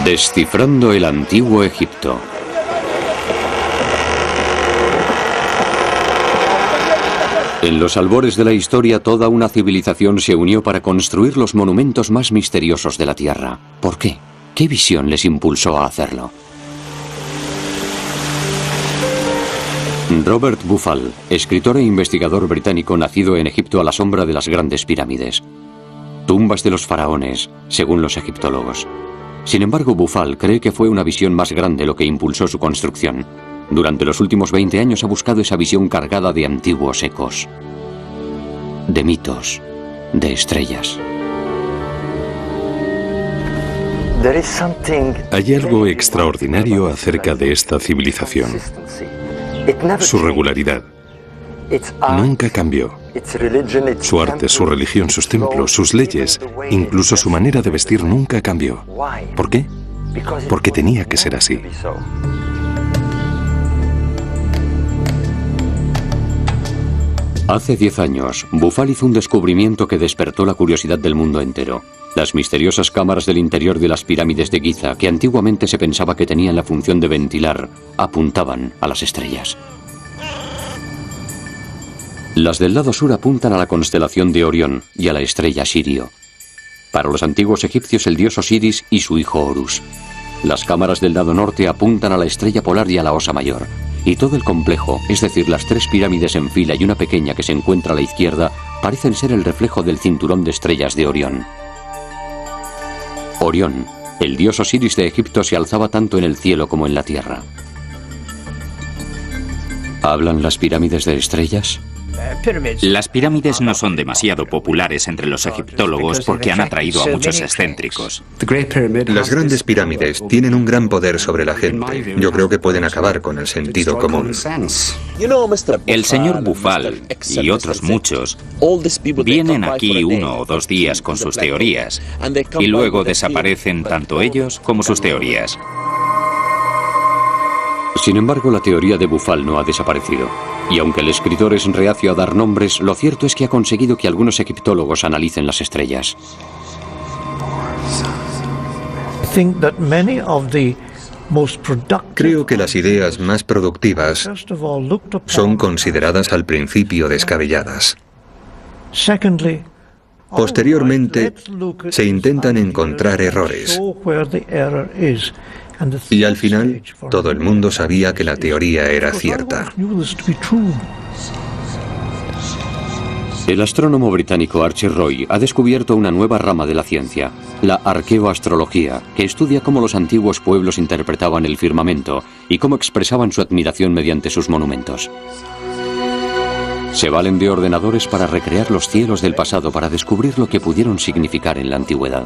Descifrando el antiguo Egipto. En los albores de la historia, toda una civilización se unió para construir los monumentos más misteriosos de la Tierra. ¿Por qué? ¿Qué visión les impulsó a hacerlo? Robert Buffal, escritor e investigador británico nacido en Egipto a la sombra de las grandes pirámides. Tumbas de los faraones, según los egiptólogos. Sin embargo, Buffal cree que fue una visión más grande lo que impulsó su construcción. Durante los últimos 20 años ha buscado esa visión cargada de antiguos ecos, de mitos, de estrellas. Hay algo extraordinario acerca de esta civilización. Su regularidad. Nunca cambió. Su arte, su religión, sus templos, sus leyes, incluso su manera de vestir nunca cambió. ¿Por qué? Porque tenía que ser así. Hace 10 años, Buffal hizo un descubrimiento que despertó la curiosidad del mundo entero. Las misteriosas cámaras del interior de las pirámides de Giza, que antiguamente se pensaba que tenían la función de ventilar, apuntaban a las estrellas. Las del lado sur apuntan a la constelación de Orión y a la estrella Sirio. Para los antiguos egipcios, el dios Osiris y su hijo Horus. Las cámaras del lado norte apuntan a la estrella polar y a la Osa Mayor. Y todo el complejo, es decir, las 3 pirámides en fila y una pequeña que se encuentra a la izquierda, parecen ser el reflejo del cinturón de estrellas de Orión. Orión, el dios Osiris de Egipto, se alzaba tanto en el cielo como en la tierra. ¿Hablan las pirámides de estrellas? Las pirámides no son demasiado populares entre los egiptólogos porque han atraído a muchos excéntricos. Las grandes pirámides tienen un gran poder sobre la gente. Yo creo que pueden acabar con el sentido común. El señor Buffal y otros muchos vienen aquí 1 o 2 días con sus teorías y luego desaparecen tanto ellos como sus teorías. Sin embargo, la teoría de Buffal no ha desaparecido. Y aunque el escritor es reacio a dar nombres, lo cierto es que ha conseguido que algunos egiptólogos analicen las estrellas. Creo que las ideas más productivas son consideradas al principio descabelladas. Posteriormente, se intentan encontrar errores. Y al final, todo el mundo sabía que la teoría era cierta. El astrónomo británico Archer Roy ha descubierto una nueva rama de la ciencia, la arqueoastrología, que estudia cómo los antiguos pueblos interpretaban el firmamento y cómo expresaban su admiración mediante sus monumentos. Se valen de ordenadores para recrear los cielos del pasado para descubrir lo que pudieron significar en la antigüedad.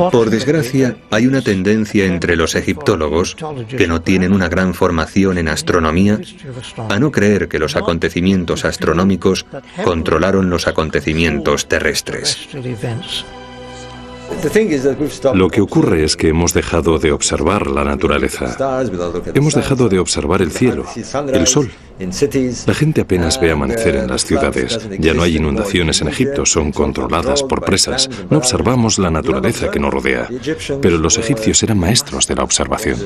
Por desgracia, hay una tendencia entre los egiptólogos, que no tienen una gran formación en astronomía, a no creer que los acontecimientos astronómicos controlaron los acontecimientos terrestres. Lo que ocurre es que hemos dejado de observar la naturaleza. Hemos dejado de observar el cielo, el sol. La gente apenas ve amanecer en las ciudades. Ya no hay inundaciones en Egipto, son controladas por presas. No observamos la naturaleza que nos rodea. Pero los egipcios eran maestros de la observación.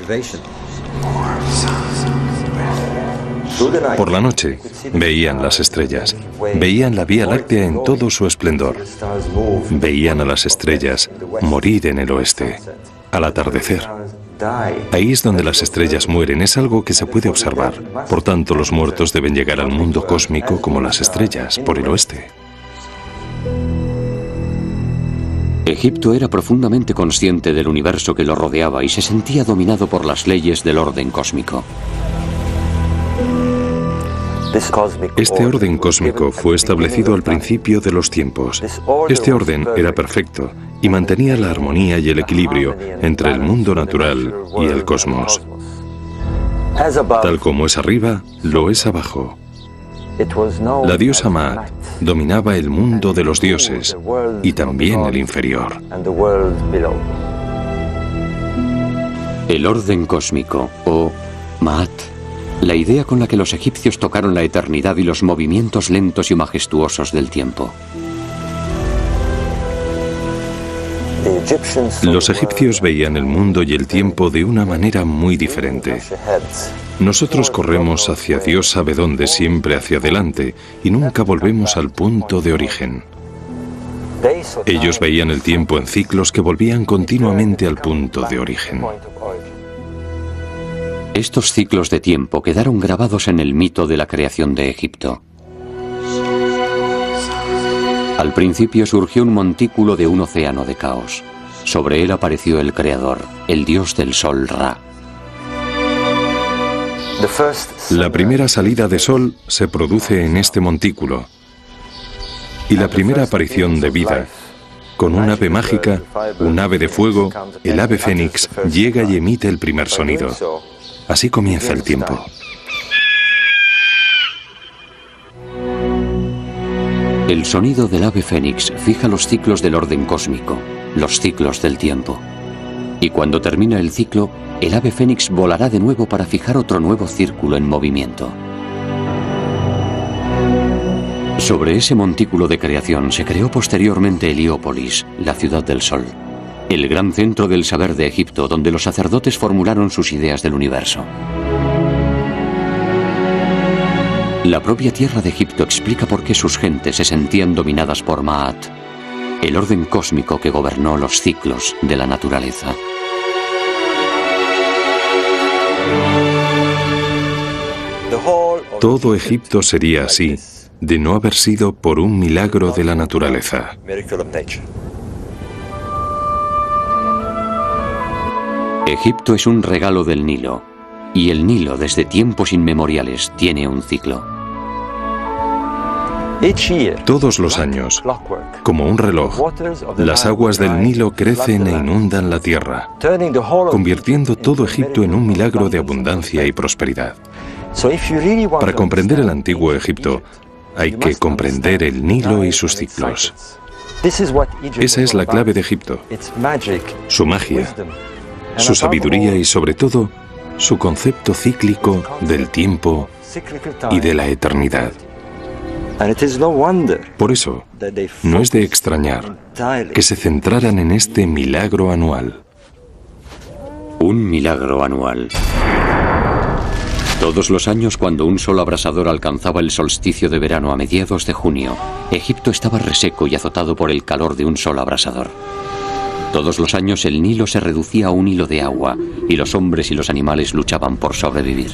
Por la noche, veían las estrellas, veían la Vía Láctea en todo su esplendor, veían a las estrellas morir en el oeste, al atardecer. Ahí es donde las estrellas mueren, es algo que se puede observar. Por tanto, los muertos deben llegar al mundo cósmico como las estrellas, por el oeste. Egipto era profundamente consciente del universo que lo rodeaba y se sentía dominado por las leyes del orden cósmico. Este orden cósmico fue establecido al principio de los tiempos. Este orden era perfecto y mantenía la armonía y el equilibrio entre el mundo natural y el cosmos. Tal como es arriba, lo es abajo. La diosa Maat dominaba el mundo de los dioses y también el inferior. El orden cósmico, o Maat, la idea con la que los egipcios tocaron la eternidad y los movimientos lentos y majestuosos del tiempo. Los egipcios veían el mundo y el tiempo de una manera muy diferente. Nosotros corremos hacia Dios sabe dónde, siempre hacia adelante, y nunca volvemos al punto de origen. Ellos veían el tiempo en ciclos que volvían continuamente al punto de origen. Estos ciclos de tiempo quedaron grabados en el mito de la creación de Egipto. Al principio surgió un montículo de un océano de caos. Sobre él apareció el Creador, el dios del sol Ra. La primera salida de sol se produce en este montículo. Y la primera aparición de vida, con un ave mágica, un ave de fuego, el ave fénix, llega y emite el primer sonido. Así comienza el tiempo. El sonido del ave fénix fija los ciclos del orden cósmico, los ciclos del tiempo. Y cuando termina el ciclo, el ave fénix volará de nuevo para fijar otro nuevo círculo en movimiento. Sobre ese montículo de creación se creó posteriormente Heliópolis, la ciudad del sol, el gran centro del saber de Egipto, donde los sacerdotes formularon sus ideas del universo. La propia tierra de Egipto explica por qué sus gentes se sentían dominadas por Maat, el orden cósmico que gobernó los ciclos de la naturaleza. Todo Egipto sería así, de no haber sido por un milagro de la naturaleza. Egipto es un regalo del Nilo, y el Nilo desde tiempos inmemoriales tiene un ciclo. Todos los años, como un reloj, las aguas del Nilo crecen e inundan la tierra, convirtiendo todo Egipto en un milagro de abundancia y prosperidad. Para comprender el antiguo Egipto, hay que comprender el Nilo y sus ciclos. Esa es la clave de Egipto, su magia, su sabiduría y sobre todo, su concepto cíclico del tiempo y de la eternidad. Por eso, no es de extrañar que se centraran en este milagro anual. Un milagro anual. Todos los años, cuando un sol abrasador alcanzaba el solsticio de verano a mediados de junio, Egipto estaba reseco y azotado por el calor de un sol abrasador. Todos los años el Nilo se reducía a un hilo de agua y los hombres y los animales luchaban por sobrevivir.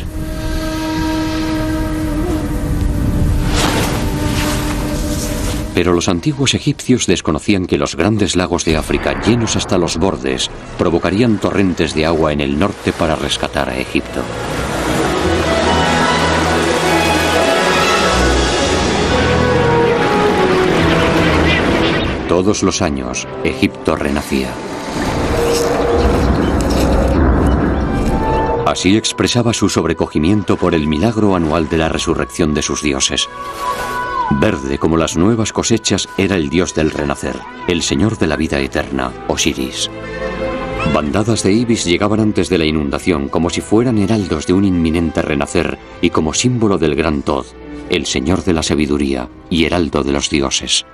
Pero los antiguos egipcios desconocían que los grandes lagos de África, llenos hasta los bordes, provocarían torrentes de agua en el norte para rescatar a Egipto. Todos los años, Egipto renacía. Así expresaba su sobrecogimiento por el milagro anual de la resurrección de sus dioses. Verde como las nuevas cosechas era el dios del renacer, el señor de la vida eterna, Osiris. Bandadas de ibis llegaban antes de la inundación como si fueran heraldos de un inminente renacer y como símbolo del gran Tod, el señor de la sabiduría y heraldo de los dioses.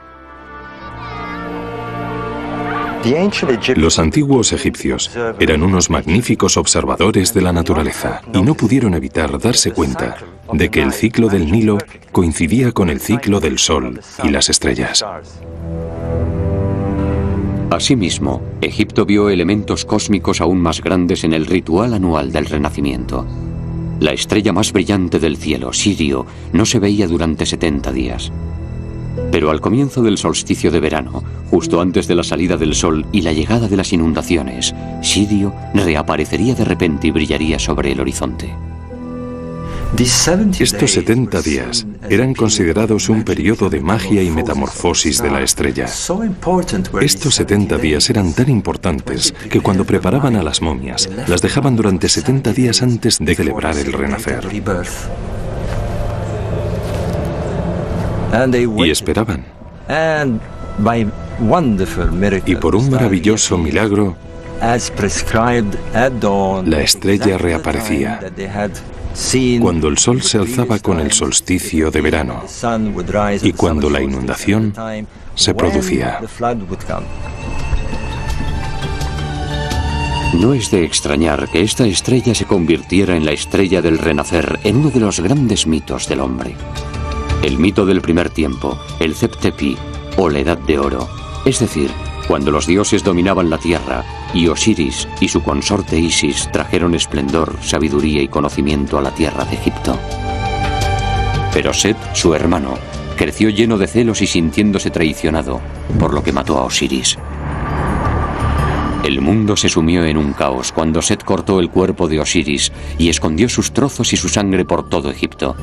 Los antiguos egipcios eran unos magníficos observadores de la naturaleza y no pudieron evitar darse cuenta de que el ciclo del Nilo coincidía con el ciclo del Sol y las estrellas. Asimismo, Egipto vio elementos cósmicos aún más grandes en el ritual anual del renacimiento. La estrella más brillante del cielo, Sirio, no se veía durante 70 días. Pero al comienzo del solsticio de verano, justo antes de la salida del sol y la llegada de las inundaciones, Sirio reaparecería de repente y brillaría sobre el horizonte. Estos 70 días eran considerados un periodo de magia y metamorfosis de la estrella. Estos 70 días eran tan importantes que cuando preparaban a las momias, las dejaban durante 70 días antes de celebrar el renacer. Y esperaban. Y por un maravilloso milagro, la estrella reaparecía. Cuando el sol se alzaba con el solsticio de verano y cuando la inundación se producía. No es de extrañar que esta estrella se convirtiera en la estrella del renacer, en uno de los grandes mitos del hombre. El mito del primer tiempo, el Zep-Tepi, o la Edad de Oro, es decir, cuando los dioses dominaban la tierra y Osiris y su consorte Isis trajeron esplendor, sabiduría y conocimiento a la tierra de Egipto. Pero Set, su hermano, creció lleno de celos y sintiéndose traicionado, por lo que mató a Osiris. El mundo se sumió en un caos cuando Set cortó el cuerpo de Osiris y escondió sus trozos y su sangre por todo Egipto.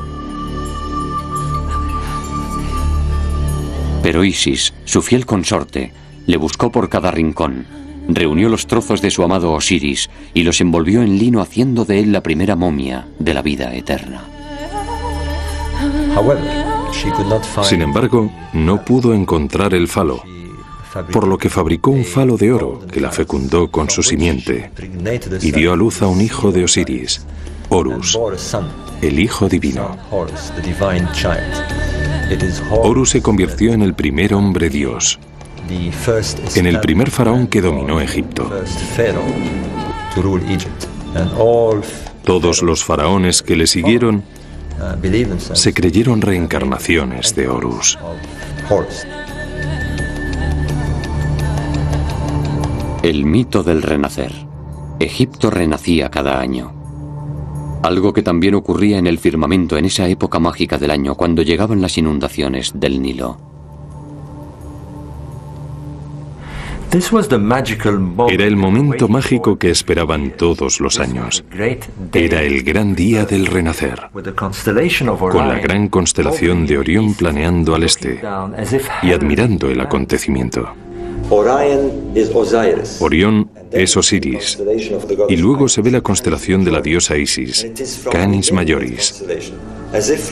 Pero Isis, su fiel consorte, le buscó por cada rincón, reunió los trozos de su amado Osiris y los envolvió en lino haciendo de él la primera momia de la vida eterna. Sin embargo, no pudo encontrar el falo, por lo que fabricó un falo de oro que la fecundó con su simiente y dio a luz a un hijo de Osiris, Horus, el hijo divino. Horus se convirtió en el primer hombre dios, en el primer faraón que dominó Egipto. Todos los faraones que le siguieron se creyeron reencarnaciones de Horus. El mito del renacer. Egipto renacía cada año. Algo que también ocurría en el firmamento en esa época mágica del año cuando llegaban las inundaciones del Nilo. Era el momento mágico que esperaban todos los años. Era el gran día del renacer, con la gran constelación de Orión planeando al este y admirando el acontecimiento. Orión es Osiris, y luego se ve la constelación de la diosa Isis, Canis Majoris.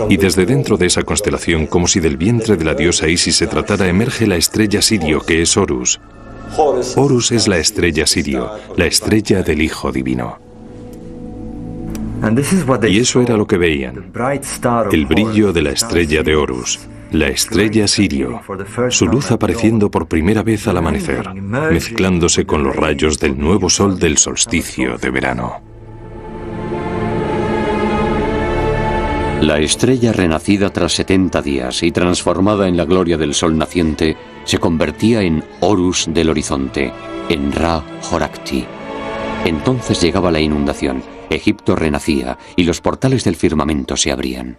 Y desde dentro de esa constelación, como si del vientre de la diosa Isis se tratara, emerge la estrella Sirio, que es Horus. Horus es la estrella Sirio, la estrella del Hijo Divino. Y eso era lo que veían, el brillo de la estrella de Horus, la estrella Sirio, su luz apareciendo por primera vez al amanecer, mezclándose con los rayos del nuevo sol del solsticio de verano. La estrella renacida tras 70 días y transformada en la gloria del sol naciente, se convertía en Horus del horizonte, en Ra-Horakhti. Entonces llegaba la inundación, Egipto renacía y los portales del firmamento se abrían.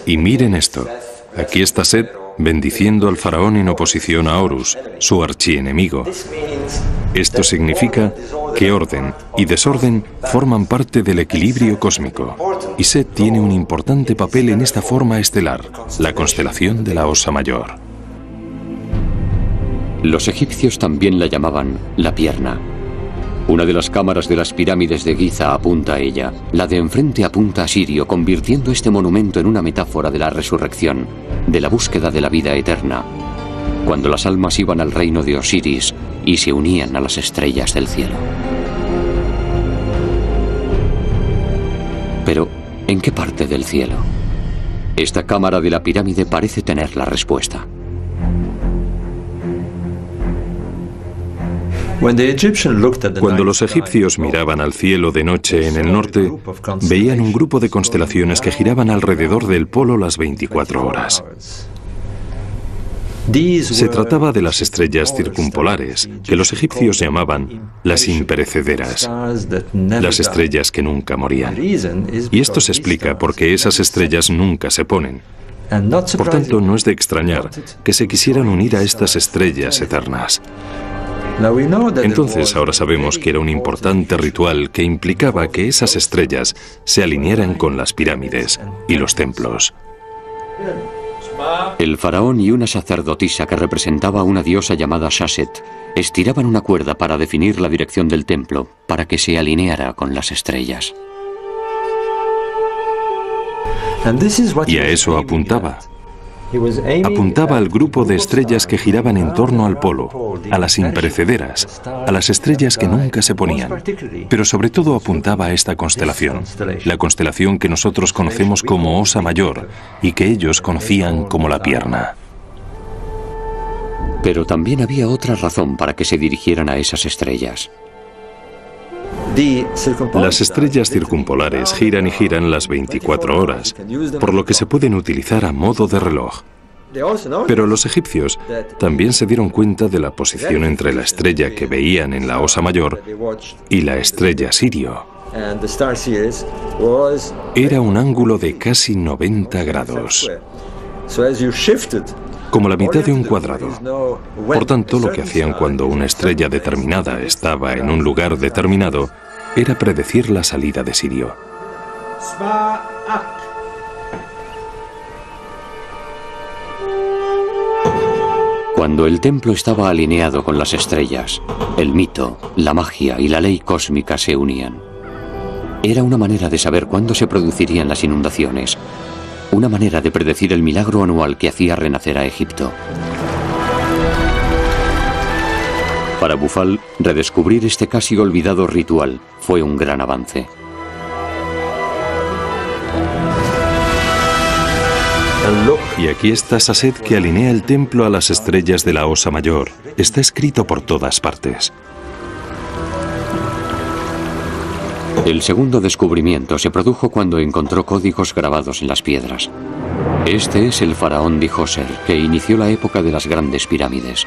Y miren esto, aquí está Set bendiciendo al faraón en oposición a Horus, su archienemigo. Esto significa que orden y desorden forman parte del equilibrio cósmico, y Set tiene un importante papel en esta forma estelar, la constelación de la Osa Mayor. Los egipcios también la llamaban la pierna. Una de las cámaras de las pirámides de Giza apunta a ella, la de enfrente apunta a Sirio, convirtiendo este monumento en una metáfora de la resurrección, de la búsqueda de la vida eterna, cuando las almas iban al reino de Osiris y se unían a las estrellas del cielo. Pero, ¿en qué parte del cielo? Esta cámara de la pirámide parece tener la respuesta. Cuando los egipcios miraban al cielo de noche en el norte, veían un grupo de constelaciones que giraban alrededor del polo las 24 horas. Se trataba de las estrellas circumpolares, que los egipcios llamaban las imperecederas, las estrellas que nunca morían. Y esto se explica porque esas estrellas nunca se ponen. Por tanto, no es de extrañar que se quisieran unir a estas estrellas eternas. Entonces ahora sabemos que era un importante ritual que implicaba que esas estrellas se alinearan con las pirámides y los templos. El faraón y una sacerdotisa que representaba a una diosa llamada Shashet estiraban una cuerda para definir la dirección del templo, para que se alineara con las estrellas. Y a eso apuntaba. Apuntaba al grupo de estrellas que giraban en torno al polo, a las imperecederas, a las estrellas que nunca se ponían. Pero sobre todo apuntaba a esta constelación, la constelación que nosotros conocemos como Osa Mayor y que ellos conocían como la pierna. Pero también había otra razón para que se dirigieran a esas estrellas. Las estrellas circumpolares giran y giran las 24 horas, por lo que se pueden utilizar a modo de reloj. Pero los egipcios también se dieron cuenta de la posición entre la estrella que veían en la Osa Mayor y la estrella Sirio. Era un ángulo de casi 90 grados, como la mitad de un cuadrado. Por tanto, lo que hacían cuando una estrella determinada estaba en un lugar determinado era predecir la salida de Sirio. Cuando el templo estaba alineado con las estrellas, el mito, la magia y la ley cósmica se unían. Era una manera de saber cuándo se producirían las inundaciones, una manera de predecir el milagro anual que hacía renacer a Egipto. Para Bufal, redescubrir este casi olvidado ritual fue un gran avance. Y aquí está Saset, que alinea el templo a las estrellas de la Osa Mayor. Está escrito por todas partes. El segundo descubrimiento se produjo cuando encontró códigos grabados en las piedras. Este es el faraón Djoser, que inició la época de las grandes pirámides.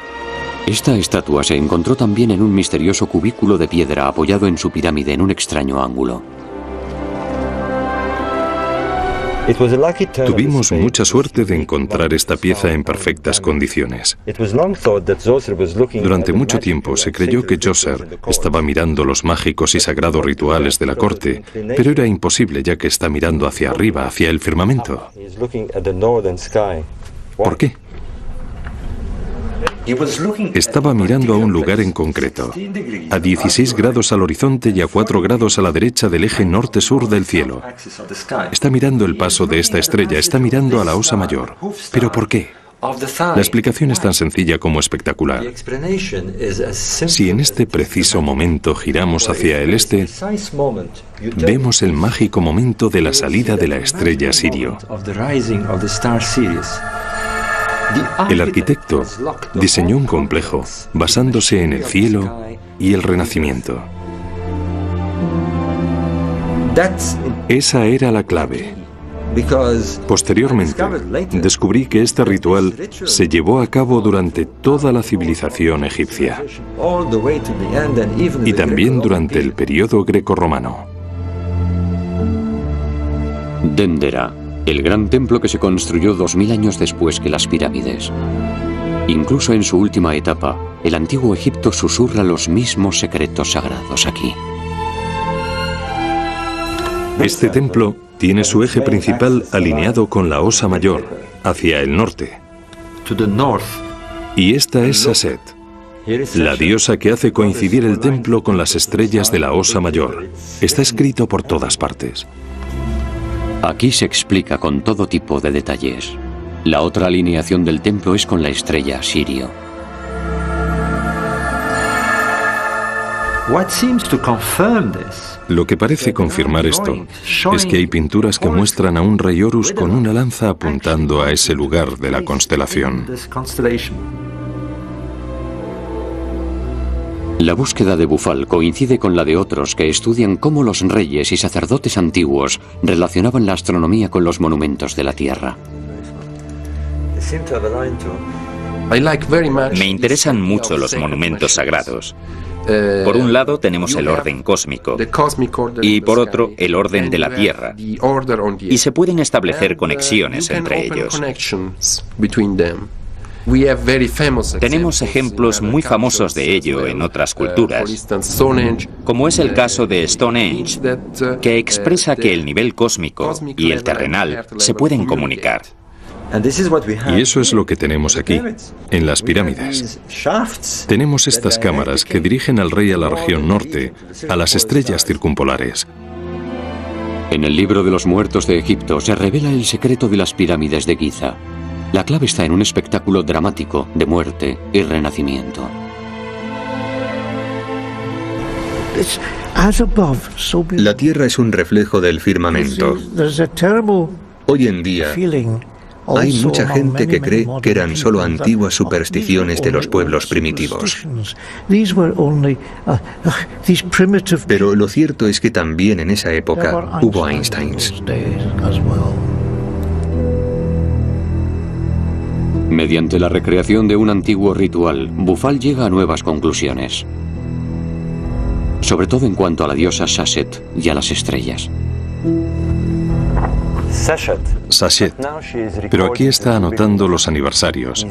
Esta estatua se encontró también en un misterioso cubículo de piedra apoyado en su pirámide en un extraño ángulo. Tuvimos mucha suerte de encontrar esta pieza en perfectas condiciones. Durante mucho tiempo se creyó que Djoser estaba mirando los mágicos y sagrados rituales de la corte, pero era imposible ya que está mirando hacia arriba, hacia el firmamento. ¿Por qué? Estaba mirando a un lugar en concreto, a 16 grados al horizonte y a 4 grados a la derecha del eje norte-sur del cielo. Está mirando el paso de esta estrella, está mirando a la Osa Mayor. ¿Pero por qué? La explicación es tan sencilla como espectacular. Si en este preciso momento giramos hacia el este, vemos el mágico momento de la salida de la estrella Sirio. El arquitecto diseñó un complejo basándose en el cielo y el renacimiento. Esa era la clave. Posteriormente, descubrí que este ritual se llevó a cabo durante toda la civilización egipcia y también durante el periodo grecorromano. Dendera, el gran templo que se construyó 2000 años después que las pirámides. Incluso en su última etapa, el antiguo Egipto susurra los mismos secretos sagrados aquí. Este templo tiene su eje principal alineado con la Osa Mayor, hacia el norte. Y esta es Saset, la diosa que hace coincidir el templo con las estrellas de la Osa Mayor. Está escrito por todas partes. Aquí se explica con todo tipo de detalles. La otra alineación del templo es con la estrella Sirio. Lo que parece confirmar esto es que hay pinturas que muestran a un rey Horus con una lanza apuntando a ese lugar de la constelación. La búsqueda de Bufal coincide con la de otros que estudian cómo los reyes y sacerdotes antiguos relacionaban la astronomía con los monumentos de la Tierra. Me interesan mucho los monumentos sagrados. Por un lado tenemos el orden cósmico y por otro el orden de la Tierra, y se pueden establecer conexiones entre ellos. Tenemos ejemplos muy famosos de ello en otras culturas, como es el caso de Stonehenge, que expresa que el nivel cósmico y el terrenal se pueden comunicar. Y eso es lo que tenemos aquí, en las pirámides. Tenemos estas cámaras que dirigen al rey a la región norte, a las estrellas circumpolares. En el libro de los muertos de Egipto se revela el secreto de las pirámides de Giza. La clave está en un espectáculo dramático de muerte y renacimiento. La Tierra es un reflejo del firmamento. Hoy en día Hay mucha gente que cree que eran solo antiguas supersticiones de los pueblos primitivos. Pero lo cierto es que también en esa época hubo Einsteins. Mediante la recreación de un antiguo ritual, Bufal llega a nuevas conclusiones, sobre todo en cuanto a la diosa Sashet y a las estrellas. Sashet, pero aquí está anotando los aniversarios,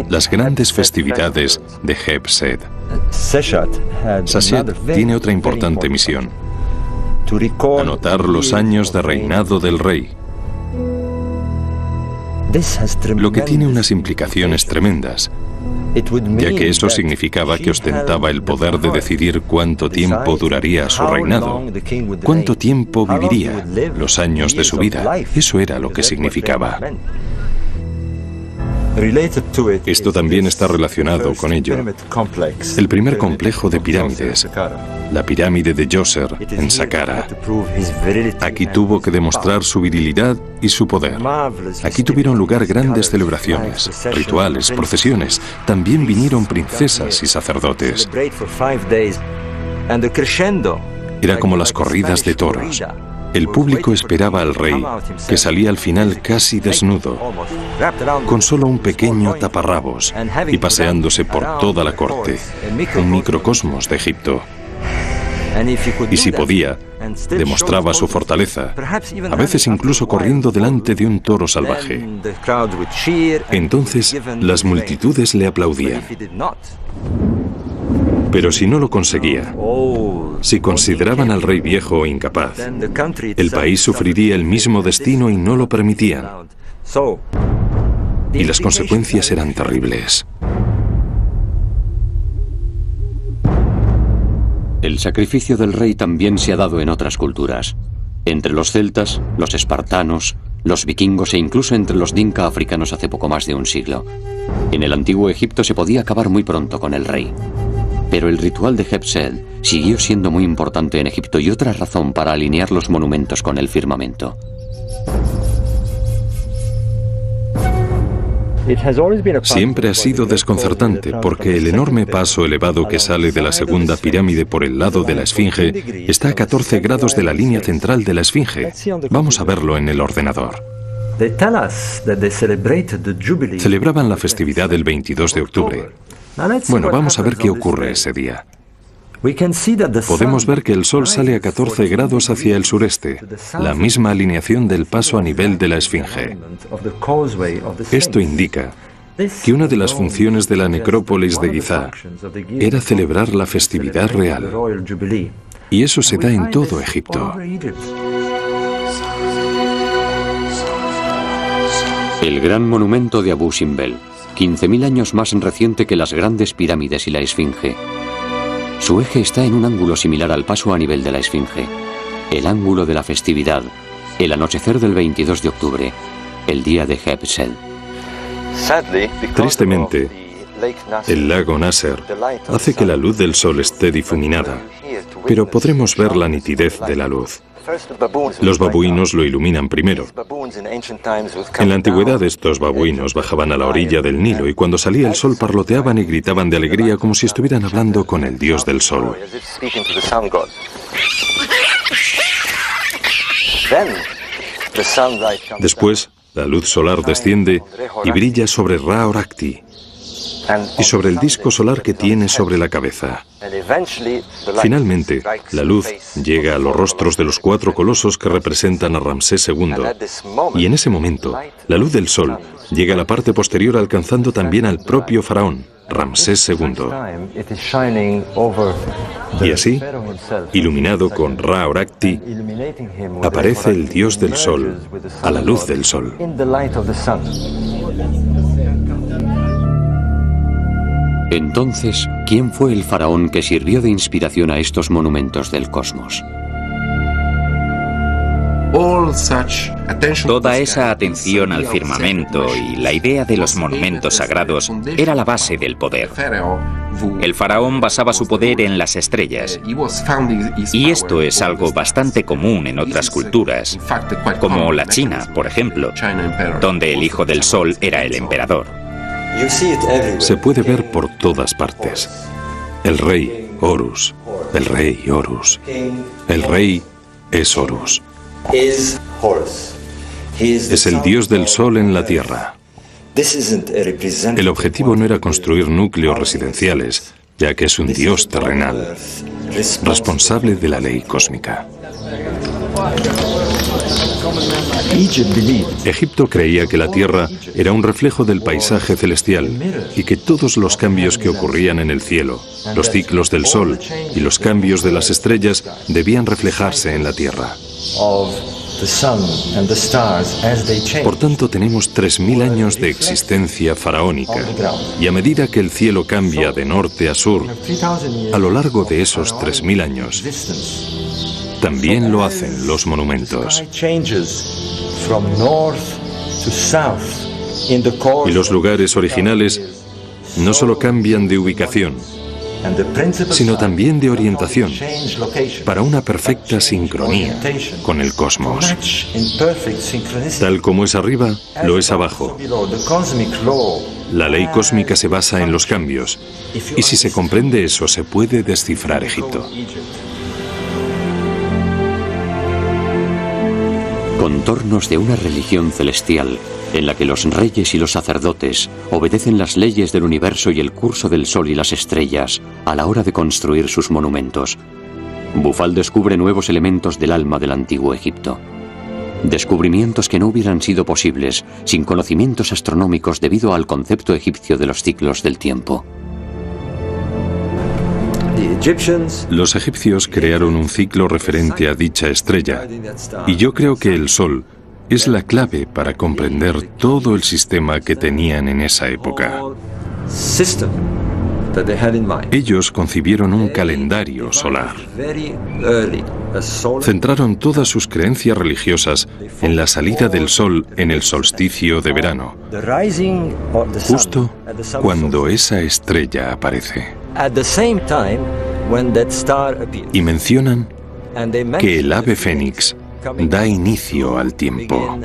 las grandes festividades de Heb-Sed. Sashet tiene otra importante misión: anotar los años de reinado del rey, lo que tiene unas implicaciones tremendas, ya que eso significaba que ostentaba el poder de decidir cuánto tiempo duraría su reinado, cuánto tiempo viviría, los años de su vida. Eso era lo que significaba. Esto también está relacionado con ello. El primer complejo de pirámides, la pirámide de Djoser, en Saqqara. Aquí tuvo que demostrar su virilidad y su poder. Aquí tuvieron lugar grandes celebraciones, rituales, procesiones. También vinieron princesas y sacerdotes. Era como las corridas de toros. El público esperaba al rey, que salía al final casi desnudo, con solo un pequeño taparrabos y paseándose por toda la corte, un microcosmos de Egipto. Y si podía, demostraba su fortaleza, a veces incluso corriendo delante de un toro salvaje. Entonces, las multitudes le aplaudían. Pero si no lo conseguía, si consideraban al rey viejo o incapaz, el país sufriría el mismo destino y no lo permitían. Y las consecuencias eran terribles. El sacrificio del rey también se ha dado en otras culturas. Entre los celtas, los espartanos, los vikingos e incluso entre los dinka africanos hace poco más de un siglo. En el antiguo Egipto se podía acabar muy pronto con el rey. Pero el ritual de Heb-Sed siguió siendo muy importante en Egipto y otra razón para alinear los monumentos con el firmamento. Siempre ha sido desconcertante porque el enorme paso elevado que sale de la segunda pirámide por el lado de la Esfinge está a 14 grados de la línea central de la Esfinge. Vamos a verlo en el ordenador. Celebraban la festividad del 22 de octubre. Bueno, vamos a ver qué ocurre ese día. Podemos ver que el sol sale a 14 grados hacia el sureste, la misma alineación del paso a nivel de la Esfinge. Esto indica que una de las funciones de la necrópolis de Giza era celebrar la festividad real. Y eso se da en todo Egipto. El gran monumento de Abu Simbel, 15.000 años más reciente que las grandes pirámides y la Esfinge. Su eje está en un ángulo similar al paso a nivel de la Esfinge, el ángulo de la festividad, el anochecer del 22 de octubre, el día de Heb-Sed. Tristemente, el lago Nasser hace que la luz del sol esté difuminada, pero podremos ver la nitidez de la luz. Los babuinos lo iluminan primero. En la antigüedad estos babuinos bajaban a la orilla del Nilo y cuando salía el sol parloteaban y gritaban de alegría como si estuvieran hablando con el dios del sol. Después, la luz solar desciende y brilla sobre Ra Horakhti y sobre el disco solar que tiene sobre la cabeza. Finalmente, la luz llega a los rostros de los 4 colosos que representan a Ramsés II. Y en ese momento, la luz del sol llega a la parte posterior alcanzando también al propio faraón, Ramsés II. Y así, iluminado con Ra Horakhti, aparece el dios del sol a la luz del sol. Entonces, ¿quién fue el faraón que sirvió de inspiración a estos monumentos del cosmos? All such Toda esa atención al firmamento y la idea de los monumentos sagrados era la base del poder. El faraón basaba su poder en las estrellas, y esto es algo bastante común en otras culturas, como la China, por ejemplo, donde el hijo del sol era el emperador. Se puede ver por todas partes. El rey, Horus. El rey, Horus. El rey es Horus. Es el dios del sol en la tierra. El objetivo no era construir núcleos residenciales, ya que es un dios terrenal, responsable de la ley cósmica. Egipto creía que la Tierra era un reflejo del paisaje celestial y que todos los cambios que ocurrían en el cielo, los ciclos del Sol y los cambios de las estrellas debían reflejarse en la Tierra. Por tanto, tenemos 3000 años de existencia faraónica, y a medida que el cielo cambia de norte a sur, a lo largo de esos 3000 años, también lo hacen los monumentos. Y los lugares originales no solo cambian de ubicación, sino también de orientación, para una perfecta sincronía con el cosmos. Tal como es arriba, lo es abajo. La ley cósmica se basa en los cambios, y si se comprende eso, se puede descifrar Egipto. Contornos de una religión celestial en la que los reyes y los sacerdotes obedecen las leyes del universo y el curso del sol y las estrellas a la hora de construir sus monumentos. Bufal descubre nuevos elementos del alma del antiguo Egipto. Descubrimientos que no hubieran sido posibles sin conocimientos astronómicos debido al concepto egipcio de los ciclos del tiempo. Los egipcios crearon un ciclo referente a dicha estrella, y yo creo que el Sol es la clave para comprender todo el sistema que tenían en esa época. Ellos concibieron un calendario solar. Centraron todas sus creencias religiosas en la salida del Sol en el solsticio de verano, justo cuando esa estrella aparece. Y mencionan que el ave fénix da inicio al tiempo.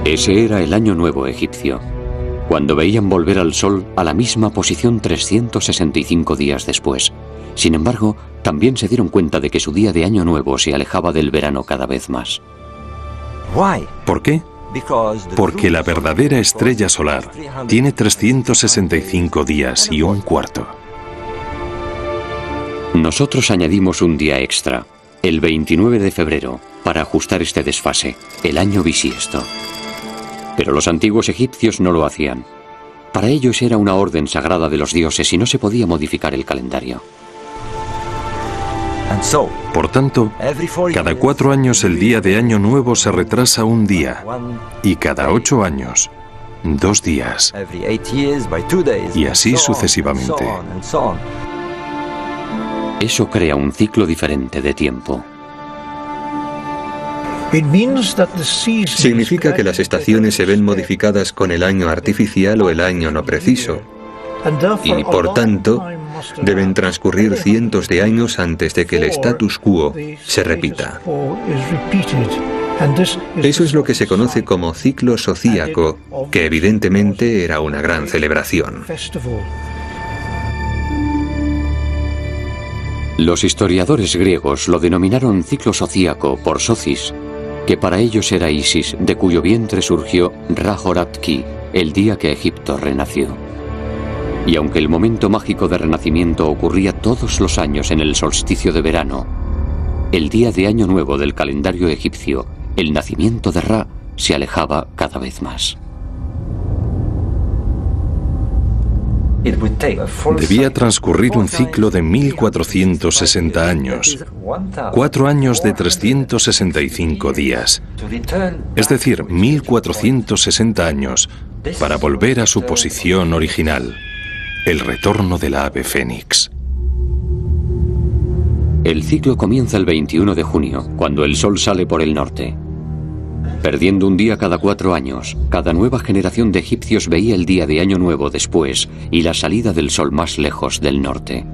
Ese era el año nuevo egipcio, cuando veían volver al sol a la misma posición 365 días después. Sin embargo, también se dieron cuenta de que su día de año nuevo se alejaba del verano cada vez más. ¿Por qué? Porque la verdadera estrella solar tiene 365 días y un cuarto. Nosotros añadimos un día extra, el 29 de febrero, para ajustar este desfase, el año bisiesto. Pero los antiguos egipcios no lo hacían. Para ellos era una orden sagrada de los dioses y no se podía modificar el calendario. Por tanto, cada 4 años el día de Año Nuevo se retrasa un día, y cada 8 años, 2 días, y así sucesivamente. Eso crea un ciclo diferente de tiempo. Significa que las estaciones se ven modificadas con el año artificial o el año no preciso, y por tanto deben transcurrir cientos de años antes de que el status quo se repita. Eso es lo que se conoce como ciclo zodíaco, que evidentemente era una gran celebración. Los historiadores griegos lo denominaron ciclo zodíaco por Socis, que para ellos era Isis, de cuyo vientre surgió Ra-Horat-Ki, el día que Egipto renació. Y aunque el momento mágico de renacimiento ocurría todos los años en el solsticio de verano, el día de Año Nuevo del calendario egipcio, el nacimiento de Ra, se alejaba cada vez más. Debía transcurrir un ciclo de 1460 años, 4 años de 365 días, es decir, 1460 años para volver a su posición original, el retorno del ave fénix. El ciclo comienza el 21 de junio, cuando el sol sale por el norte. Perdiendo un día cada 4 años, cada nueva generación de egipcios veía el día de Año Nuevo después y la salida del sol más lejos del norte.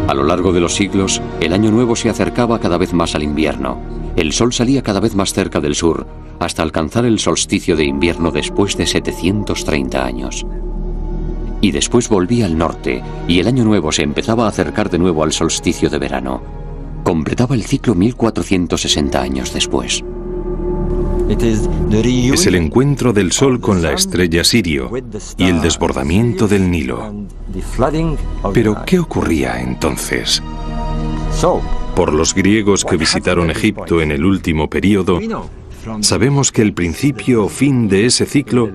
A lo largo de los siglos, el Año Nuevo se acercaba cada vez más al invierno. El sol salía cada vez más cerca del sur, hasta alcanzar el solsticio de invierno después de 730 años. Y después volvía al norte, y el Año Nuevo se empezaba a acercar de nuevo al solsticio de verano. Completaba el ciclo 1460 años después. Es el encuentro del Sol con la estrella Sirio y el desbordamiento del Nilo. Pero, ¿qué ocurría entonces? Por los griegos que visitaron Egipto en el último período, sabemos que el principio o fin de ese ciclo,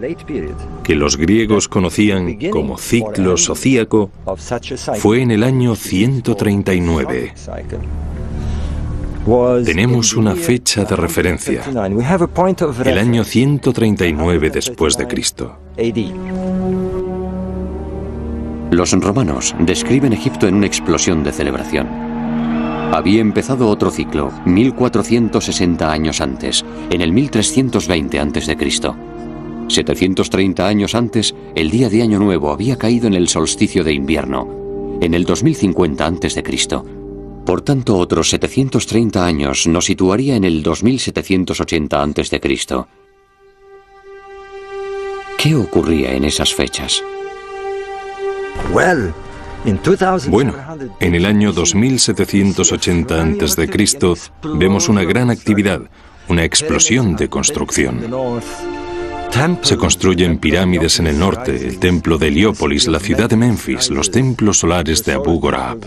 que los griegos conocían como ciclo zodíaco, fue en el año 139. Tenemos una fecha de referencia, el año 139 después de Cristo. Los romanos describen Egipto en una explosión de celebración. Había empezado otro ciclo, 1460 años antes, en el 1320 a.C. 730 años antes, el día de Año Nuevo había caído en el solsticio de invierno, en el 2050 a.C. Por tanto, otros 730 años nos situaría en el 2780 a.C. ¿Qué ocurría en esas fechas? Bueno, en el año 2780 a.C. vemos una gran actividad, una explosión de construcción. Se construyen pirámides en el norte, el templo de Heliópolis, la ciudad de Memphis, los templos solares de Abu Ghorab.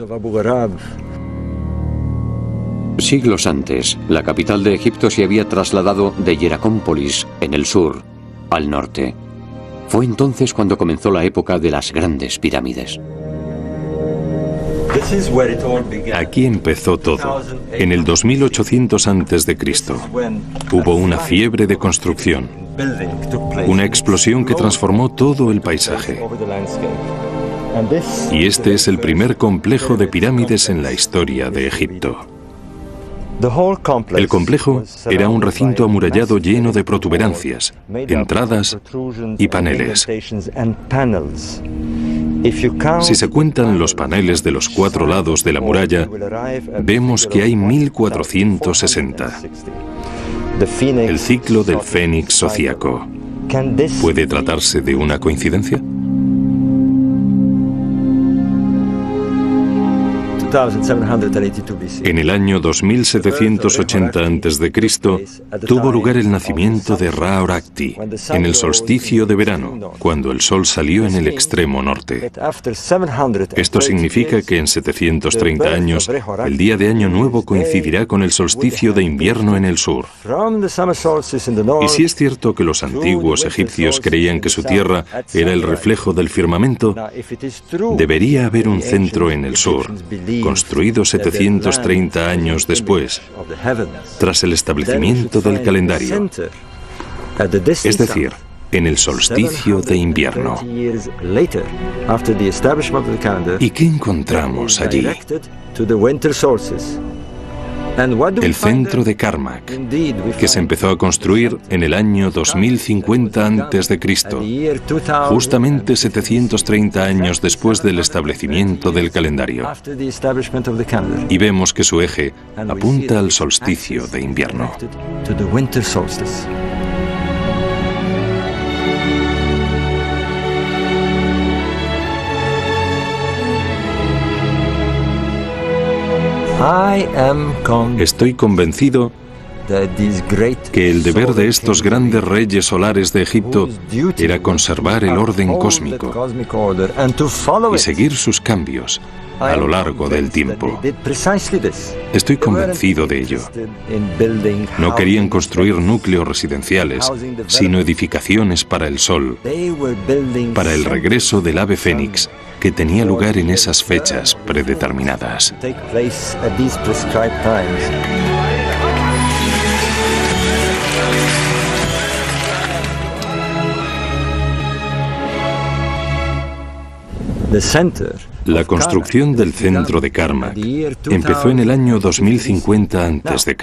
Siglos antes, la capital de Egipto se había trasladado de Hieracómpolis, en el sur, al norte. Fue entonces cuando comenzó la época de las grandes pirámides. Aquí empezó todo. En el 2800 a.C. hubo una fiebre de construcción, una explosión que transformó todo el paisaje. Y este es el primer complejo de pirámides en la historia de Egipto. El complejo era un recinto amurallado lleno de protuberancias, entradas y paneles. Si se cuentan los paneles de los 4 lados de la muralla, vemos que hay 1460. El ciclo del Fénix zodíaco. ¿Puede tratarse de una coincidencia? En el año 2780 a.C. tuvo lugar el nacimiento de Ra-Horakhti, en el solsticio de verano, cuando el sol salió en el extremo norte. Esto significa que en 730 años, el día de Año Nuevo coincidirá con el solsticio de invierno en el sur. Y si es cierto que los antiguos egipcios creían que su tierra era el reflejo del firmamento, debería haber un centro en el sur, construido 730 años después, tras el establecimiento del calendario, es decir, en el solsticio de invierno. ¿Y qué encontramos allí? El centro de Karnak, que se empezó a construir en el año 2050 a.C., justamente 730 años después del establecimiento del calendario. Y vemos que su eje apunta al solsticio de invierno. Estoy convencido que el deber de estos grandes reyes solares de Egipto era conservar el orden cósmico y seguir sus cambios a lo largo del tiempo. Estoy convencido de ello. No querían construir núcleos residenciales, sino edificaciones para el sol, para el regreso del ave fénix, que tenía lugar en esas fechas predeterminadas. La construcción del centro de Karmak empezó en el año 2050 a.C.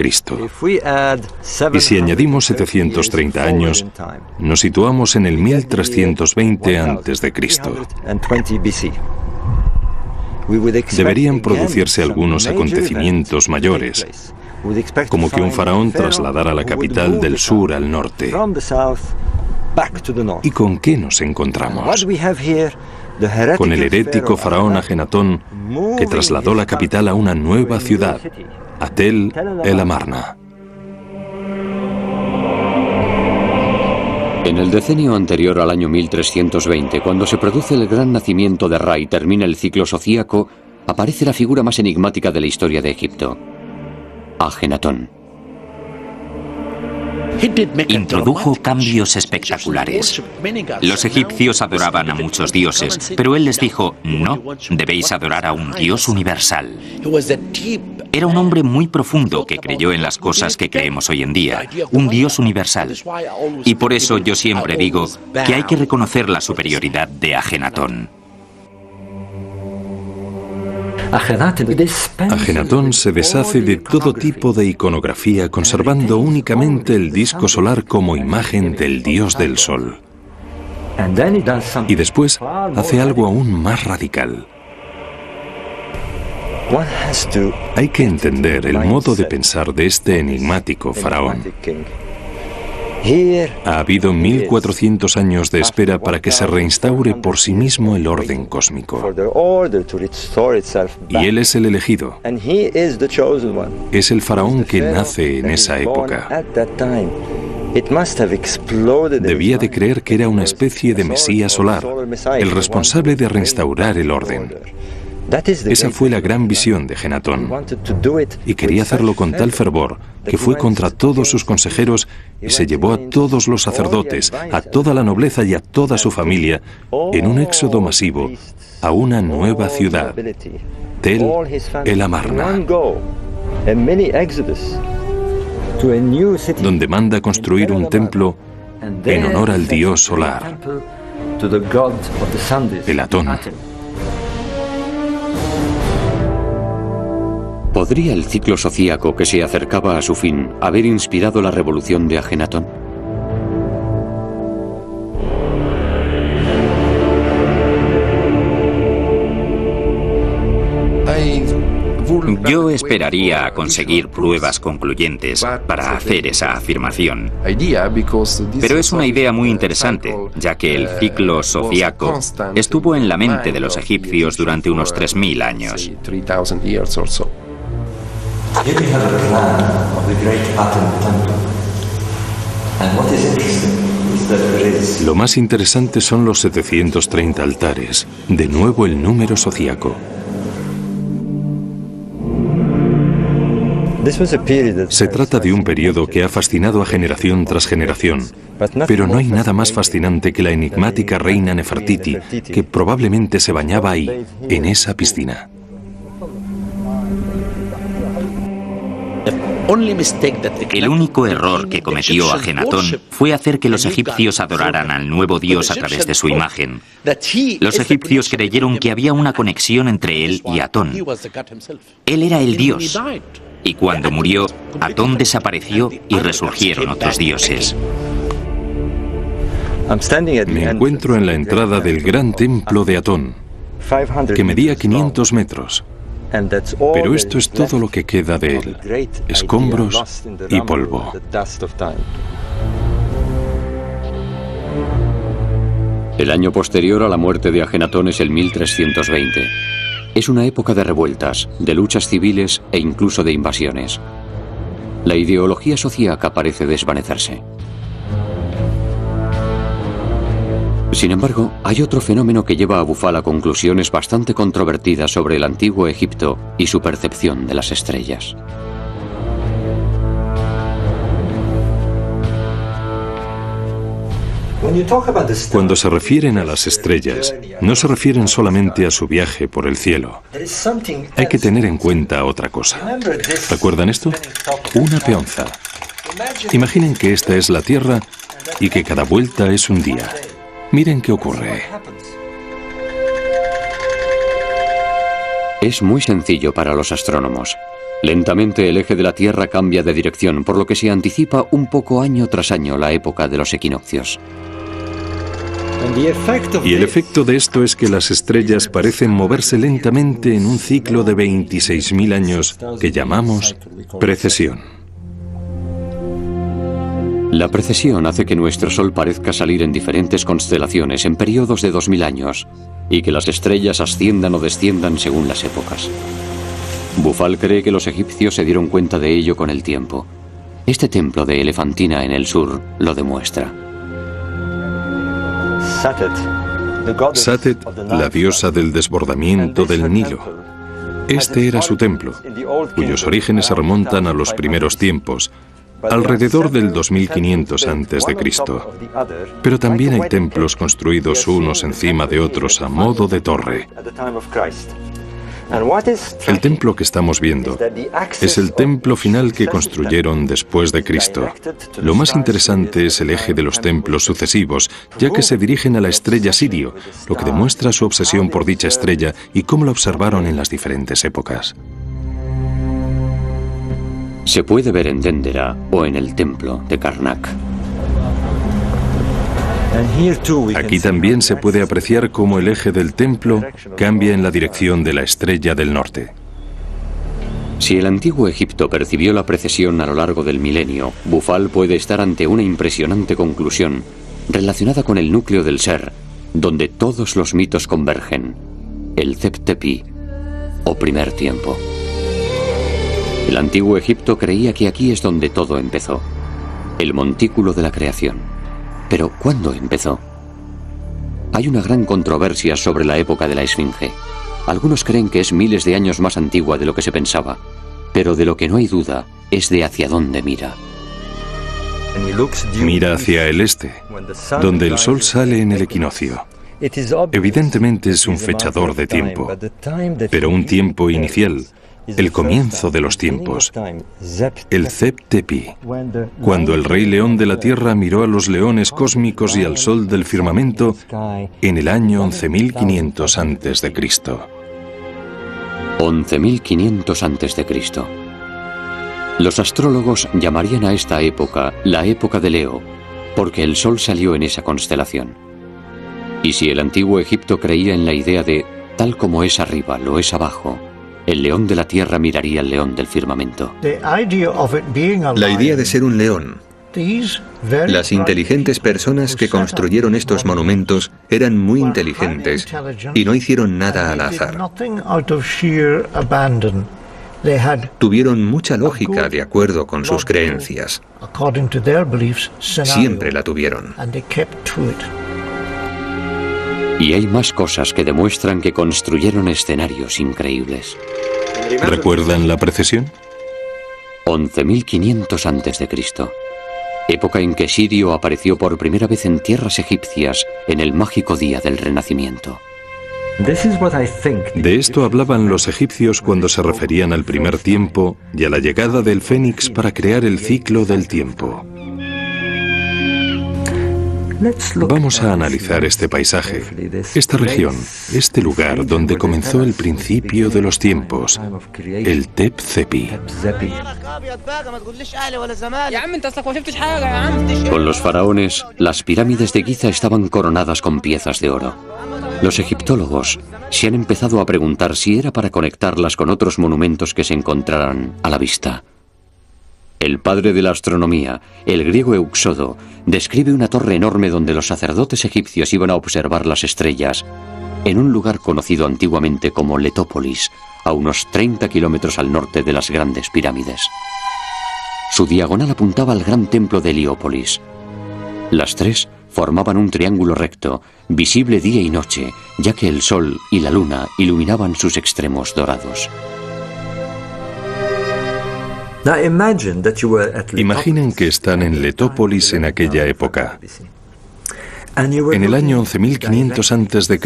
Y si añadimos 730 años, nos situamos en el 1320 a.C. Deberían producirse algunos acontecimientos mayores, como que un faraón trasladara la capital del sur al norte. ¿Y con qué nos encontramos? Con el herético faraón Ajenatón, que trasladó la capital a una nueva ciudad, a Tel el Amarna. En el decenio anterior al año 1320, cuando se produce el gran nacimiento de Ra y termina el ciclo sociaco, aparece la figura más enigmática de la historia de Egipto, Ajenatón. Introdujo cambios espectaculares. Los egipcios adoraban a muchos dioses, pero él les dijo, no, debéis adorar a un Dios universal. Era un hombre muy profundo que creyó en las cosas que creemos hoy en día, un Dios universal. Y por eso yo siempre digo que hay que reconocer la superioridad de Ajenatón. Ajenatón se deshace de todo tipo de iconografía, conservando únicamente el disco solar como imagen del dios del sol. Y después hace algo aún más radical. Hay que entender el modo de pensar de este enigmático faraón. Ha habido 1400 años de espera para que se reinstaure por sí mismo el orden cósmico. Y él es el elegido. Es el faraón que nace en esa época. Debía de creer que era una especie de Mesías solar, el responsable de reinstaurar el orden. Esa fue la gran visión de Ajenatón, y quería hacerlo con tal fervor que fue contra todos sus consejeros y se llevó a todos los sacerdotes, a toda la nobleza y a toda su familia en un éxodo masivo a una nueva ciudad, Tel el Amarna, donde manda construir un templo en honor al dios solar, el Atón. ¿Podría el ciclo sociaco que se acercaba a su fin haber inspirado la revolución de Ajenatón? Yo esperaría a conseguir pruebas concluyentes para hacer esa afirmación. Pero es una idea muy interesante, ya que el ciclo sociaco estuvo en la mente de los egipcios durante unos 3000 años. Lo más interesante son los 730 altares, de nuevo el número sociaco. Se trata de un periodo que ha fascinado a generación tras generación, pero no hay nada más fascinante que la enigmática reina Nefertiti, que probablemente se bañaba ahí, en esa piscina. El único error que cometió Ajenatón fue hacer que los egipcios adoraran al nuevo dios a través de su imagen. Los egipcios creyeron que había una conexión entre él y Atón. Él era el dios. Y cuando murió, Atón desapareció y resurgieron otros dioses. Me encuentro en la entrada del gran templo de Atón, que medía 500 metros. Pero esto es todo lo que queda de él, escombros y polvo. El año posterior a la muerte de Ajenatón es el 1320. Es una época de revueltas, de luchas civiles e incluso de invasiones. La ideología sociaca parece desvanecerse. Sin embargo, hay otro fenómeno que lleva a Bufal a conclusiones bastante controvertidas sobre el antiguo Egipto y su percepción de las estrellas. Cuando se refieren a las estrellas, no se refieren solamente a su viaje por el cielo. Hay que tener en cuenta otra cosa. ¿Recuerdan esto? Una peonza. Imaginen que esta es la Tierra y que cada vuelta es un día. Miren qué ocurre. Es muy sencillo para los astrónomos. Lentamente el eje de la Tierra cambia de dirección, por lo que se anticipa un poco año tras año la época de los equinoccios. Y el efecto de esto es que las estrellas parecen moverse lentamente en un ciclo de 26.000 años que llamamos precesión. La precesión hace que nuestro Sol parezca salir en diferentes constelaciones en periodos de 2000 años y que las estrellas asciendan o desciendan según las épocas. Bufal cree que los egipcios se dieron cuenta de ello con el tiempo. Este templo de Elefantina en el sur lo demuestra. Satet, la diosa del desbordamiento del Nilo. Este era su templo, cuyos orígenes se remontan a los primeros tiempos, alrededor del 2500 a.C. Pero también hay templos construidos unos encima de otros a modo de torre. El templo que estamos viendo es el templo final que construyeron después de Cristo. Lo más interesante es el eje de los templos sucesivos, ya que se dirigen a la estrella Sirio, lo que demuestra su obsesión por dicha estrella y cómo la observaron en las diferentes épocas. Se puede ver en Dendera o en el templo de Karnak. Aquí también se puede apreciar cómo el eje del templo cambia en la dirección de la estrella del norte. Si el antiguo Egipto percibió la precesión a lo largo del milenio, Bufal puede estar ante una impresionante conclusión relacionada con el núcleo del ser, donde todos los mitos convergen, el Zep-Tepi, o primer tiempo. El antiguo Egipto creía que aquí es donde todo empezó, el montículo de la creación. Pero, ¿cuándo empezó? Hay una gran controversia sobre la época de la Esfinge. Algunos creen que es miles de años más antigua de lo que se pensaba, pero de lo que no hay duda es de hacia dónde mira. Mira hacia el este, donde el sol sale en el equinoccio. Evidentemente es un fechador de tiempo, pero un tiempo inicial, el comienzo de los tiempos, el Zep-Tepi, cuando el rey león de la tierra miró a los leones cósmicos y al sol del firmamento en el año 11.500 a.C. 11.500 a.C. Los astrólogos llamarían a esta época la época de Leo, porque el sol salió en esa constelación. Y si el antiguo Egipto creía en la idea de tal como es arriba, lo es abajo, el león de la tierra miraría al león del firmamento. La idea de ser un león. Las inteligentes personas que construyeron estos monumentos eran muy inteligentes y no hicieron nada al azar. Tuvieron mucha lógica de acuerdo con sus creencias. Siempre la tuvieron. Y hay más cosas que demuestran que construyeron escenarios increíbles. ¿Recuerdan la precesión? 11.500 a.C., época en que Sirio apareció por primera vez en tierras egipcias en el mágico día del Renacimiento. De esto hablaban los egipcios cuando se referían al primer tiempo y a la llegada del Fénix para crear el ciclo del tiempo. Vamos a analizar este paisaje, esta región, este lugar donde comenzó el principio de los tiempos, el Tep-Tepi. Con los faraones, las pirámides de Giza estaban coronadas con piezas de oro. Los egiptólogos se han empezado a preguntar si era para conectarlas con otros monumentos que se encontraran a la vista. El padre de la astronomía, el griego Euxodo, describe una torre enorme donde los sacerdotes egipcios iban a observar las estrellas, en un lugar conocido antiguamente como Letópolis, a unos 30 kilómetros al norte de las grandes pirámides. Su diagonal apuntaba al gran templo de Heliópolis. Las tres formaban un triángulo recto, visible día y noche, ya que el sol y la luna iluminaban sus extremos dorados. Imaginen que están en Letópolis en aquella época, en el año 11.500 a.C.,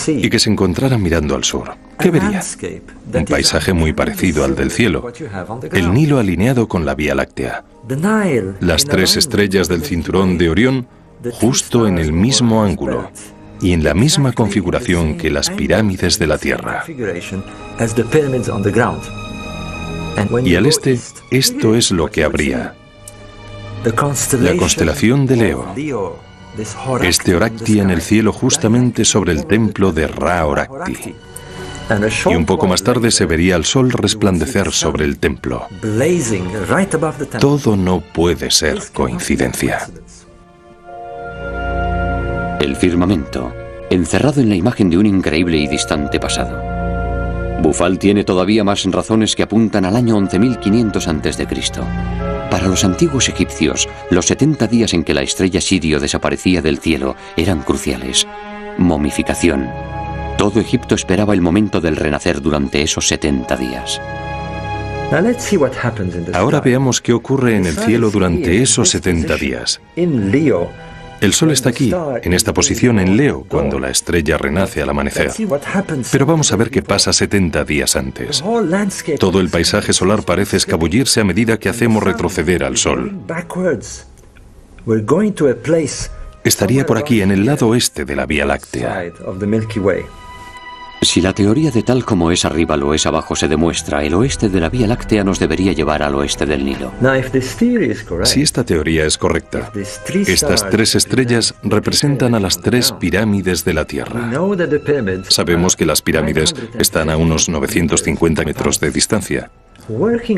y que se encontraran mirando al sur. ¿Qué verían? Un paisaje muy parecido al del cielo, el Nilo alineado con la Vía Láctea, las tres estrellas del cinturón de Orión justo en el mismo ángulo, y en la misma configuración que las pirámides de la Tierra. Y al este, esto es lo que habría. La constelación de Leo. Este Orakti en el cielo justamente sobre el templo de Ra Orakti. Y un poco más tarde se vería el sol resplandecer sobre el templo. Todo no puede ser coincidencia. El firmamento, encerrado en la imagen de un increíble y distante pasado. Bufal tiene todavía más razones que apuntan al año 11.500 a.C. Para los antiguos egipcios, los 70 días en que la estrella Sirio desaparecía del cielo eran cruciales. Momificación. Todo Egipto esperaba el momento del renacer durante esos 70 días. Ahora veamos qué ocurre en el cielo durante esos 70 días. El sol está aquí, en esta posición en Leo, cuando la estrella renace al amanecer. Pero vamos a ver qué pasa 70 días antes. Todo el paisaje solar parece escabullirse a medida que hacemos retroceder al sol. Estaría por aquí, en el lado oeste de la Vía Láctea. Si la teoría de tal como es arriba lo es abajo se demuestra, el oeste de la Vía Láctea nos debería llevar al oeste del Nilo. Si esta teoría es correcta, estas tres estrellas representan a las tres pirámides de la Tierra. Sabemos que las pirámides están a unos 950 metros de distancia.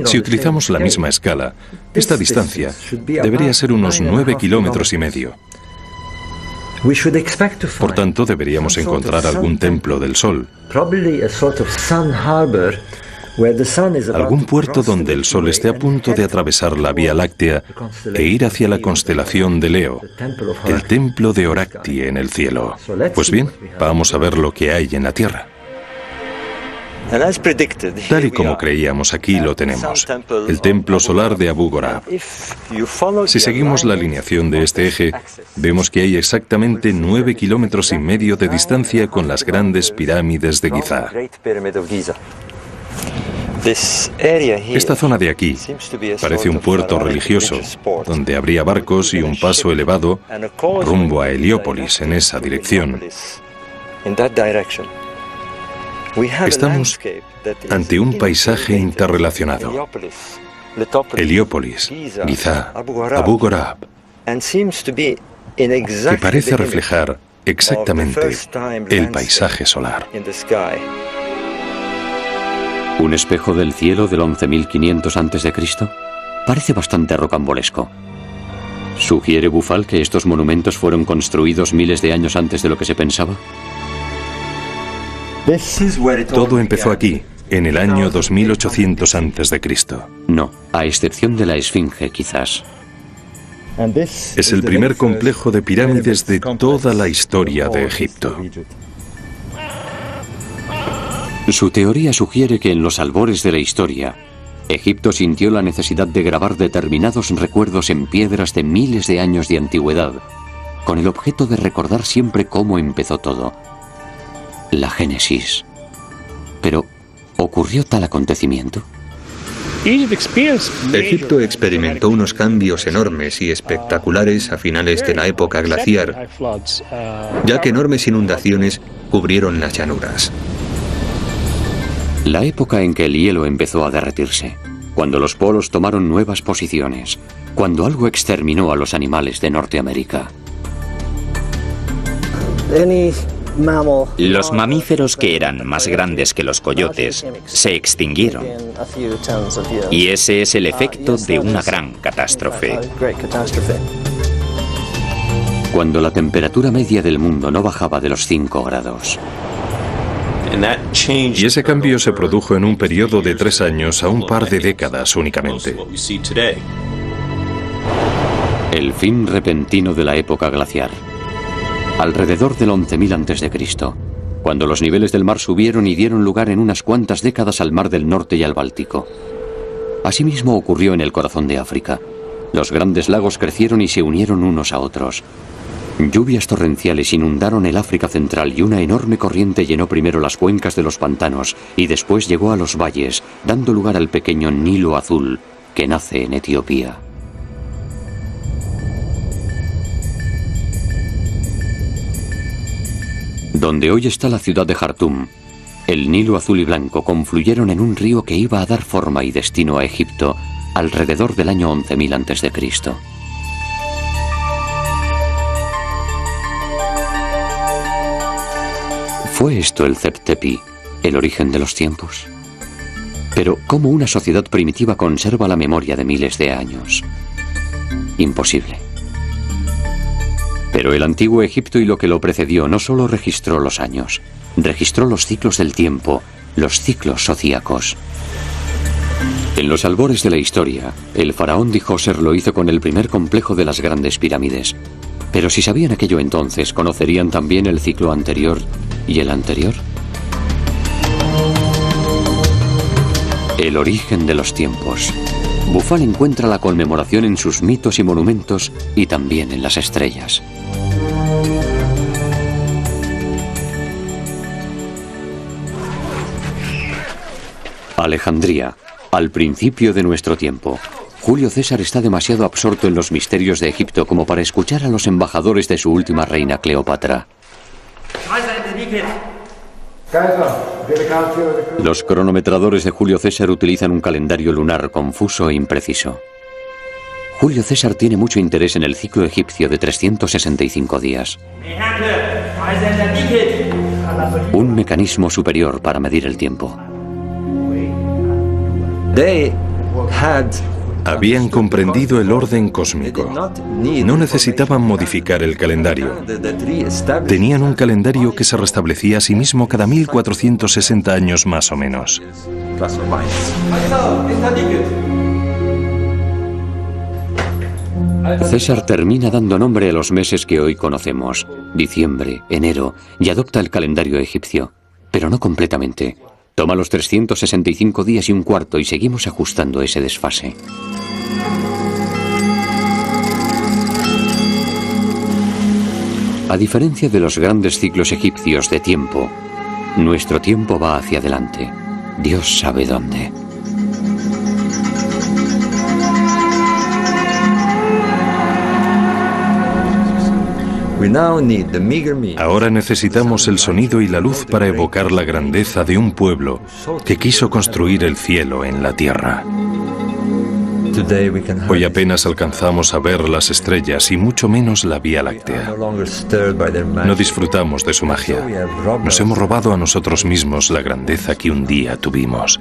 Si utilizamos la misma escala, esta distancia debería ser unos 9,5 kilómetros. Por tanto, deberíamos encontrar algún templo del Sol, algún puerto donde el Sol esté a punto de atravesar la Vía Láctea e ir hacia la constelación de Leo, el templo de Orakti en el cielo. Pues bien, vamos a ver lo que hay en la Tierra. Tal y como creíamos, aquí lo tenemos, el templo solar de Abu Ghorab. Si seguimos la alineación de este eje, vemos que hay exactamente 9,5 kilómetros de distancia con las grandes pirámides de Giza. Esta zona de aquí parece un puerto religioso, donde habría barcos y un paso elevado rumbo a Heliópolis en esa dirección. Estamos ante un paisaje interrelacionado. Heliópolis, Giza, Abu Ghorab, que parece reflejar exactamente el paisaje solar. ¿Un espejo del cielo del 11.500 a.C.? Parece bastante rocambolesco. ¿Sugiere Bufal que estos monumentos fueron construidos miles de años antes de lo que se pensaba? Todo empezó aquí, en el año 2800 a.C. No, a excepción de la Esfinge, quizás. Es el primer complejo de pirámides de toda la historia de Egipto. Su teoría sugiere que en los albores de la historia, Egipto sintió la necesidad de grabar determinados recuerdos en piedras de miles de años de antigüedad, con el objeto de recordar siempre cómo empezó todo. La Génesis. Pero, ¿ocurrió tal acontecimiento? Egipto experimentó unos cambios enormes y espectaculares a finales de la época glaciar, ya que enormes inundaciones cubrieron las llanuras. La época en que el hielo empezó a derretirse, cuando los polos tomaron nuevas posiciones, cuando algo exterminó a los animales de Norteamérica. Los mamíferos que eran más grandes que los coyotes se extinguieron. Y ese es el efecto de una gran catástrofe. Cuando la temperatura media del mundo no bajaba de los 5 grados. Y ese cambio se produjo en un periodo de 3 años a un par de décadas únicamente. El fin repentino de la época glaciar. Alrededor del 11.000 a.C., cuando los niveles del mar subieron y dieron lugar en unas cuantas décadas al Mar del Norte y al Báltico. Asimismo ocurrió en el corazón de África. Los grandes lagos crecieron y se unieron unos a otros. Lluvias torrenciales inundaron el África central y una enorme corriente llenó primero las cuencas de los pantanos y después llegó a los valles, dando lugar al pequeño Nilo Azul, que nace en Etiopía. Donde hoy está la ciudad de Jartum, el Nilo azul y blanco confluyeron en un río que iba a dar forma y destino a Egipto alrededor del año 11.000 a.C. ¿Fue esto el Zep-Tepi, el origen de los tiempos? Pero, ¿cómo una sociedad primitiva conserva la memoria de miles de años? Imposible. Pero el antiguo Egipto y lo que lo precedió no solo registró los años, registró los ciclos del tiempo, los ciclos zodíacos. En los albores de la historia, el faraón Djoser lo hizo con el primer complejo de las grandes pirámides. Pero si sabían aquello entonces, ¿conocerían también el ciclo anterior y el anterior? El origen de los tiempos. Bufal encuentra la conmemoración en sus mitos y monumentos y también en las estrellas. Alejandría, al principio de nuestro tiempo. Julio César está demasiado absorto en los misterios de Egipto como para escuchar a los embajadores de su última reina, Cleopatra. Los cronometradores de Julio César utilizan un calendario lunar confuso e impreciso. Julio César tiene mucho interés en el ciclo egipcio de 365 días. Un mecanismo superior para medir el tiempo. Habían comprendido el orden cósmico. No necesitaban modificar el calendario. Tenían un calendario que se restablecía a sí mismo cada 1460 años más o menos. César termina dando nombre a los meses que hoy conocemos, diciembre, enero, y adopta el calendario egipcio, pero no completamente. Toma los 365 días y un cuarto y seguimos ajustando ese desfase. A diferencia de los grandes ciclos egipcios de tiempo, nuestro tiempo va hacia adelante. Dios sabe dónde. Ahora necesitamos el sonido y la luz para evocar la grandeza de un pueblo que quiso construir el cielo en la tierra. Hoy apenas alcanzamos a ver las estrellas y mucho menos la Vía Láctea. No disfrutamos de su magia. Nos hemos robado a nosotros mismos la grandeza que un día tuvimos.